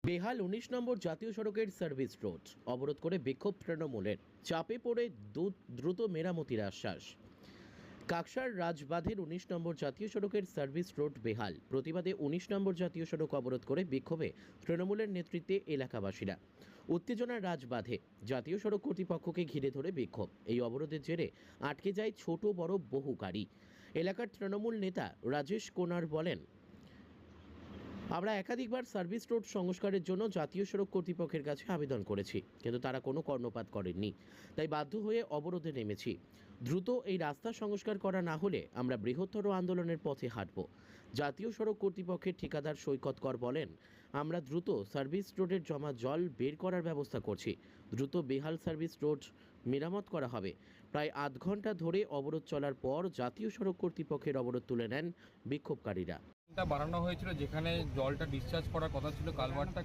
বেহাল ১৯ নম্বর জাতীয় সড়কের সার্ভিস রোড অবরোধ করে বিক্ষোভ তৃণমূলের, চাপে পড়ে দ্রুত মেরামতির আশ্বাস। কাকসার রাজবাঁধের ১৯ নম্বর জাতীয় সড়কের সার্ভিস রোড বেহাল, প্রতিবাদে ১৯ নম্বর জাতীয় সড়ক অবরোধ করে বিক্ষোভে তৃণমূলের নেতৃত্বে এলাকাবাসীরা। উত্তেজনার রাজবাঁধে জাতীয় সড়ক কর্তৃপক্ষকে ঘিরে ধরে বিক্ষোভ। এই অবরোধের জেরে আটকে যায় ছোট বড় বহু গাড়ি। এলাকার তৃণমূল নেতা রাজেশ কোনার বলেন, আমরা একাধিকবার সার্ভিস রোড সংস্কারের জন্য জাতীয় সড়ক কর্তৃপক্ষের কাছে আবেদন করেছি, কিন্তু তারা কোনো কর্ণপাত করেননি। তাই বাধ্য হয়ে অবরোধে নেমেছি। দ্রুত এই রাস্তা সংস্কার করা না হলে আমরা বৃহত্তর আন্দোলনের পথে হাঁটব। জাতীয় সড়ক কর্তৃপক্ষের ঠিকাদার সৈকত কর বলেন, আমরা দ্রুত সার্ভিস রোডের জমা জল বের করার ব্যবস্থা করছি। দ্রুত বেহাল সার্ভিস রোড মেরামত করা হবে। প্রায় আধ ঘন্টা ধরে অবরোধ চলার পর জাতীয় সড়ক কর্তৃপক্ষের অবরোধ তুলে নেন বিক্ষোভকারীরা। বাড়ানো হয়েছিল, যেখানে জলটা ডিসচার্জ করার কথা ছিল কালভার্টটা